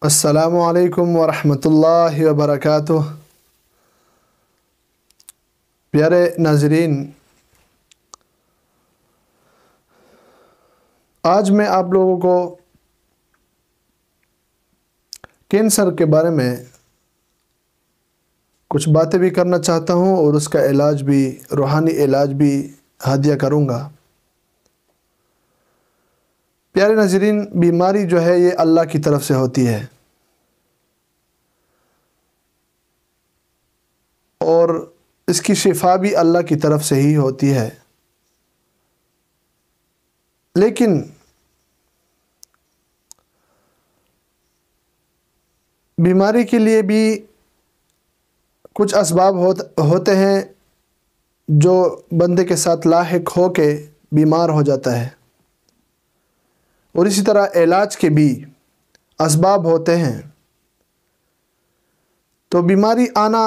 السلام علیکم ورحمۃ اللہ وبرکاتہ۔ پیارے ناظرین، آج میں آپ لوگوں کو کینسر کے بارے میں کچھ باتیں بھی کرنا چاہتا ہوں اور اس کا علاج بھی، روحانی علاج بھی ہدیہ کروں گا۔ پیارے ناظرین، بیماری جو ہے یہ اللہ کی طرف سے ہوتی ہے اور اس کی شفا بھی اللہ کی طرف سے ہی ہوتی ہے، لیکن بیماری کے لیے بھی کچھ اسباب ہوتے ہیں جو بندے کے ساتھ لاحق ہو کے بیمار ہو جاتا ہے، اور اسی طرح علاج کے بھی اسباب ہوتے ہیں۔ تو بیماری آنا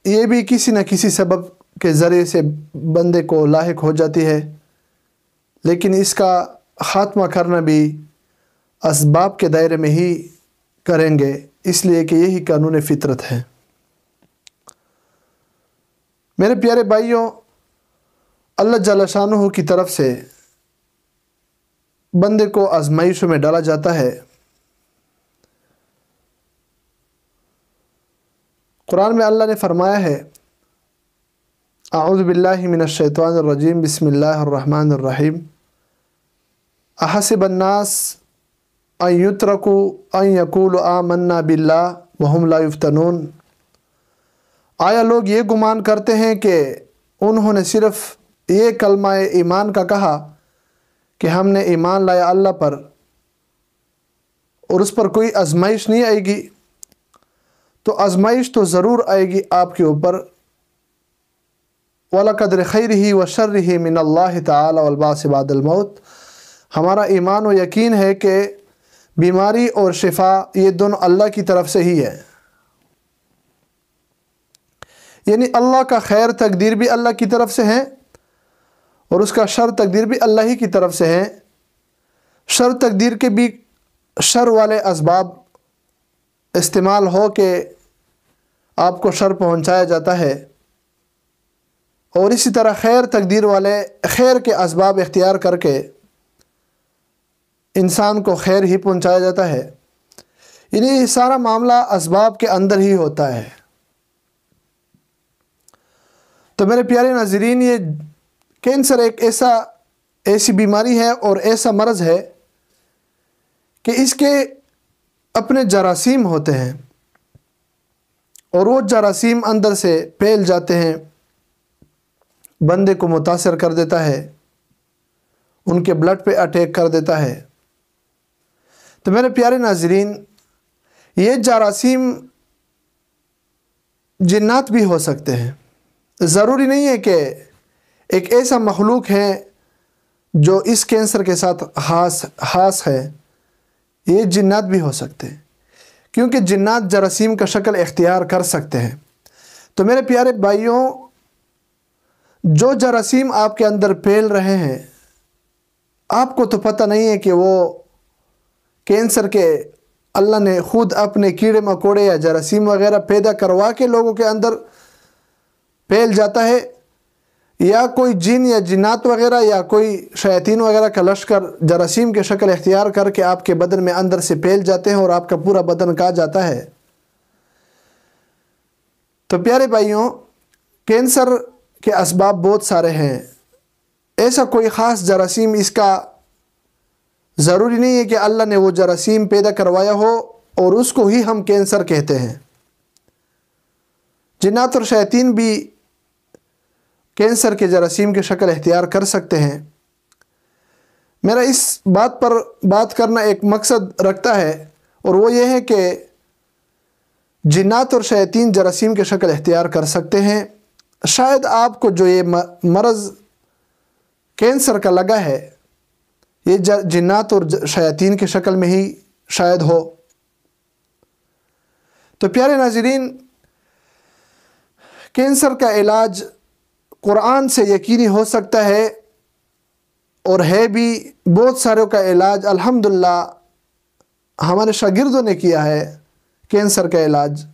یہ بھی کسی نہ کسی سبب کے ذریعے سے بندے کو لاحق ہو جاتی ہے، لیکن اس کا خاتمہ کرنا بھی اسباب کے دائرے میں ہی کریں گے، اس لیے کہ یہی قانون فطرت ہے۔ میرے پیارے بھائیوں، اللہ جل شانہ کی طرف سے بندے کو آزمائشوں میں ڈالا جاتا ہے۔ قرآن میں اللہ نے فرمایا ہے، اعوذ باللہ من الشیطان الرجیم، بسم اللہ الرحمن الرحیم، احسب الناس ان یترکوا ان یقولوا آمنا باللہ وہم لا یفتنون۔ آیا لوگ یہ گمان کرتے ہیں کہ انہوں نے صرف یہ کلمہ ایمان کا کہا کہ ہم نے ایمان لایا اللہ پر، اور اس پر کوئی آزمائش نہیں آئے گی؟ تو آزمائش تو ضرور آئے گی آپ کے اوپر۔ وَلَقَدْرِ خَيْرِهِ وَشَرِّهِ مِنَ اللَّهِ تَعَالَى وَالْبَعْثِ بَعْدَ الْمَوْتِ۔ ہمارا ایمان و یقین ہے کہ بیماری اور شفا یہ دونوں اللہ کی طرف سے ہی ہے، یعنی اللہ کا خیر تقدیر بھی اللہ کی طرف سے ہے اور اس کا شر تقدیر بھی اللہ ہی کی طرف سے ہے۔ شر تقدیر کے بھی شر والے اسباب استعمال ہو کے آپ کو شر پہنچایا جاتا ہے، اور اسی طرح خیر تقدیر والے خیر کے اسباب اختیار کر کے انسان کو خیر ہی پہنچایا جاتا ہے، یعنی یہ سارا معاملہ اسباب کے اندر ہی ہوتا ہے۔ تو میرے پیارے ناظرین، یہ کینسر ایک ایسی بیماری ہے اور ایسا مرض ہے کہ اس کے اپنے جراثیم ہوتے ہیں، اور وہ جراثیم اندر سے پھیل جاتے ہیں، بندے کو متاثر کر دیتا ہے، ان کے بلڈ پہ اٹیک کر دیتا ہے۔ تو میرے پیارے ناظرین، یہ جراثیم جنات بھی ہو سکتے ہیں، ضروری نہیں ہے کہ ایک ایسا مخلوق ہے جو اس کینسر کے ساتھ خاص ہے، یہ جنات بھی ہو سکتے ہیں، کیونکہ جنات جراثیم کا شکل اختیار کر سکتے ہیں۔ تو میرے پیارے بھائیوں، جو جراثیم آپ کے اندر پھیل رہے ہیں، آپ کو تو پتہ نہیں ہے کہ وہ کینسر کے اللہ نے خود اپنے کیڑے مکوڑے یا جراثیم وغیرہ پیدا کروا کے لوگوں کے اندر پھیل جاتا ہے، یا کوئی جن یا جنات وغیرہ یا کوئی شیاطین وغیرہ کا لشکر جراثیم کے شکل اختیار کر کے آپ کے بدن میں اندر سے پھیل جاتے ہیں اور آپ کا پورا بدن کھا جاتا ہے۔ تو پیارے بھائیوں، کینسر کے اسباب بہت سارے ہیں، ایسا کوئی خاص جراثیم اس کا ضروری نہیں ہے کہ اللہ نے وہ جراثیم پیدا کروایا ہو اور اس کو ہی ہم کینسر کہتے ہیں۔ جنات اور شیاطین بھی کینسر کے جراثیم کی شکل اختیار کر سکتے ہیں۔ میرا اس بات پر بات کرنا ایک مقصد رکھتا ہے، اور وہ یہ ہے کہ جنات اور شیاطین جراثیم کی شکل اختیار کر سکتے ہیں۔ شاید آپ کو جو یہ مرض کینسر کا لگا ہے، یہ جنات اور شیاطین کی شکل میں ہی شاید ہو۔ تو پیارے ناظرین، کینسر کا علاج قرآن سے یقینی ہو سکتا ہے، اور ہے بھی بہت ساروں کا علاج الحمدللہ ہمارے شاگردوں نے کیا ہے، کینسر کا علاج،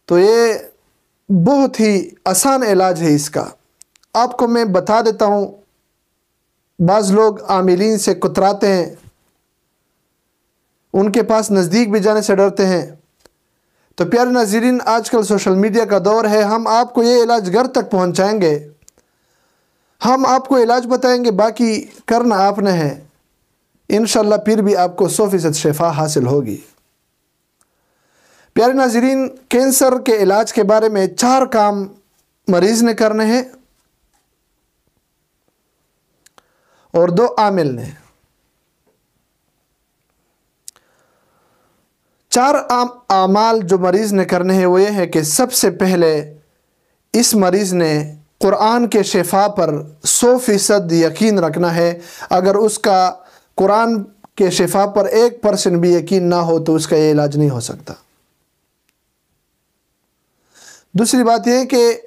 تو یہ بہت ہی آسان علاج ہے اس کا۔ آپ کو میں بتا دیتا ہوں، بعض لوگ عاملین سے کتراتے ہیں، ان کے پاس نزدیک بھی جانے سے ڈرتے ہیں۔ تو پیارے ناظرین، آج کل سوشل میڈیا کا دور ہے، ہم آپ کو یہ علاج گھر تک پہنچائیں گے، ہم آپ کو علاج بتائیں گے، باقی کرنا آپ نے ہے۔ انشاءاللہ پھر بھی آپ کو 100% شفا حاصل ہوگی۔ پیارے ناظرین، کینسر کے علاج کے بارے میں 4 کام مریض نے کرنے ہیں اور 2 عامل نے۔ 4 اعمال جو مریض نے کرنے ہیں وہ یہ ہے کہ سب سے پہلے اس مریض نے قرآن کے شفا پر 100% یقین رکھنا ہے۔ اگر اس کا قرآن کے شفا پر 1% بھی یقین نہ ہو تو اس کا یہ علاج نہیں ہو سکتا۔ دوسری بات یہ ہے کہ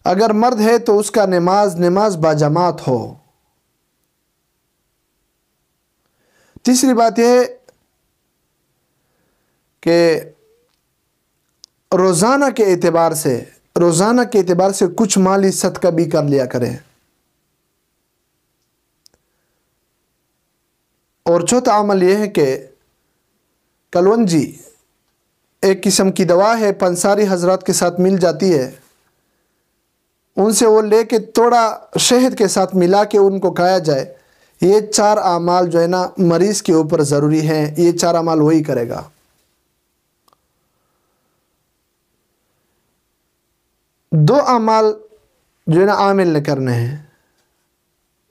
اگر مرد ہے تو اس کا نماز باجماعت ہو۔ تیسری بات یہ ہے کہ روزانہ کے اعتبار سے کچھ مالی صدقہ بھی کر لیا کریں۔ اور چوتھا عمل یہ ہے کہ کلونجی ایک قسم کی دوا ہے، پنساری حضرات کے ساتھ مل جاتی ہے، ان سے وہ لے کے تھوڑا شہد کے ساتھ ملا کے ان کو کھایا جائے۔ یہ 4 اعمال جو ہے نا مریض کے اوپر ضروری ہیں، یہ 4 اعمال وہی کرے گا۔ دو اعمال جو ہے نا عامل نے کرنے ہیں۔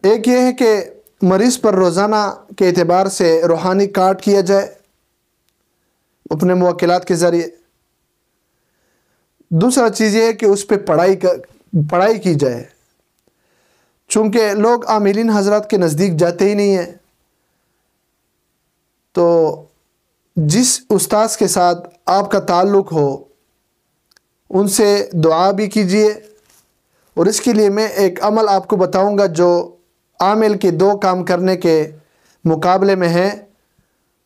ایک یہ ہے کہ مریض پر روزانہ کے اعتبار سے روحانی کارڈ کیا جائے اپنے موکلات کے ذریعے۔ دوسرا چیز یہ ہے کہ اس پہ پڑھائی کی جائے، چونکہ لوگ عاملین حضرات کے نزدیک جاتے ہی نہیں ہیں، تو جس استاذ کے ساتھ آپ کا تعلق ہو ان سے دعا بھی کیجیے۔ اور اس کے لیے میں ایک عمل آپ کو بتاؤں گا جو عامل کے 2 کام کرنے کے مقابلے میں ہے،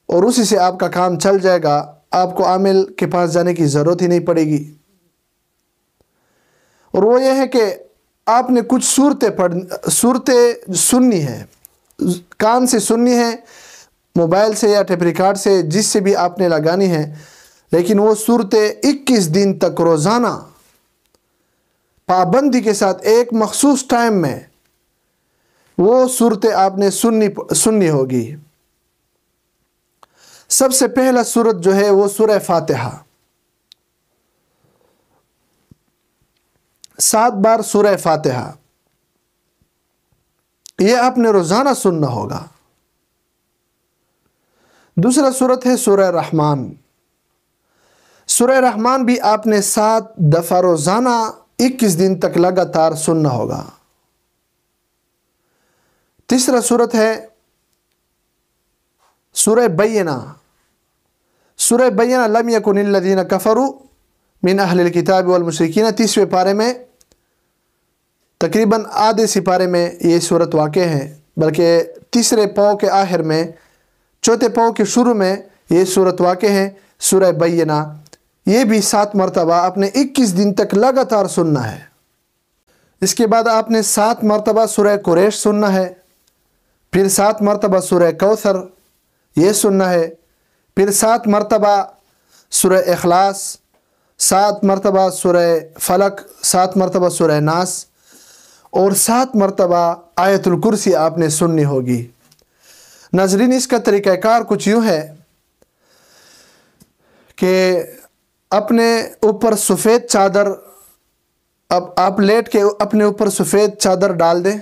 اور اسی سے آپ کا کام چل جائے گا، آپ کو عامل کے پاس جانے کی ضرورت ہی نہیں پڑے گی۔ اور وہ یہ ہے کہ آپ نے کچھ صورتیں سننی ہیں، کان سے سننی ہے، موبائل سے یا ٹیپ ریکارڈ سے، جس سے بھی آپ نے لگانی ہے، لیکن وہ صورتیں 21 دن تک روزانہ پابندی کے ساتھ ایک مخصوص ٹائم میں وہ صورتیں آپ نے سننی ہوگی۔ سب سے پہلا سورت جو ہے وہ سورہ فاتحہ، 7 بار سورہ فاتحہ، یہ آپ نے روزانہ سننا ہوگا۔ دوسرا سورت ہے سورہ رحمان، سورہ رحمان بھی آپ نے 7 دفعہ روزانہ 21 دن تک لگاتار سننا ہوگا۔ تیسرا سورت ہے سورہ بینہ، سورہ بینہ لم یکن الذین کفروا من اہل الکتاب والمشرکین، 30ویں پارے میں، تقریباً آدھے سپارے میں یہ سورت واقع ہے، بلکہ تیسرے پاؤں کے آخر میں، چوتھے پاؤں کے شروع میں یہ سورت واقع ہے، سورہ بینہ۔ یہ بھی 7 مرتبہ آپ نے 21 دن تک لگاتار سننا ہے۔ اس کے بعد آپ نے 7 مرتبہ سورہ قریش سننا ہے، پھر 7 مرتبہ سورہ کوثر یہ سننا ہے، پھر 7 مرتبہ سورہ اخلاص، 7 مرتبہ سورہ فلق، 7 مرتبہ سورہ ناس، اور 7 مرتبہ آیت الکرسی آپ نے سننی ہوگی۔ ناظرین، اس کا طریقہ کار کچھ یوں ہے کہ اپنے اوپر سفید چادر، اب آپ لیٹ کے اپنے اوپر سفید چادر ڈال دیں،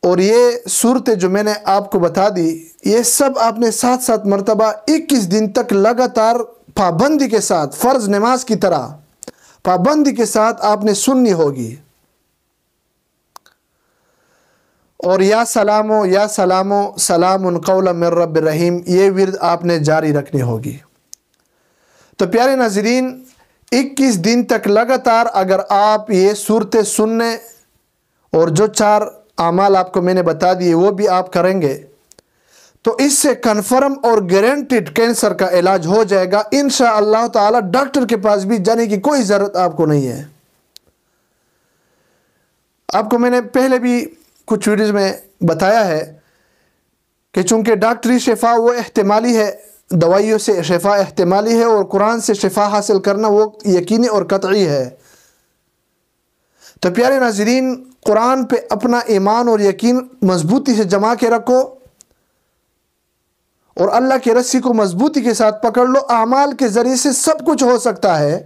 اور یہ صورتیں جو میں نے آپ کو بتا دی یہ سب آپ نے 7 مرتبہ 21 دن تک لگاتار پابندی کے ساتھ، فرض نماز کی طرح پابندی کے ساتھ آپ نے سننی ہوگی۔ اور یا سلامو یا سلامو سلام قولا من رب الرحیم، یہ ورد آپ نے جاری رکھنی ہوگی۔ تو پیارے ناظرین، 21 دن تک لگاتار اگر آپ یہ صورتیں سننے اور جو 4 اعمال آپ کو میں نے بتا دیے وہ بھی آپ کریں گے تو اس سے کنفرم اور گارنٹیڈ کینسر کا علاج ہو جائے گا انشاءاللہ تعالی۔ ڈاکٹر کے پاس بھی جانے کی کوئی ضرورت آپ کو نہیں ہے۔ آپ کو میں نے پہلے بھی کچھ ویڈیوز میں بتایا ہے کہ چونکہ ڈاکٹری شفا وہ احتمالی ہے، دوائیوں سے شفا احتمالی ہے، اور قرآن سے شفا حاصل کرنا وہ یقینی اور قطعی ہے۔ تو پیارے ناظرین، قرآن پہ اپنا ایمان اور یقین مضبوطی سے جما کے رکھو، اور اللہ کی رسی کو مضبوطی کے ساتھ پکڑ لو۔ اعمال کے ذریعے سے سب کچھ ہو سکتا ہے۔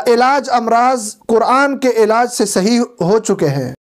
علاج امراض قرآن کے علاج سے صحیح ہو چکے ہیں۔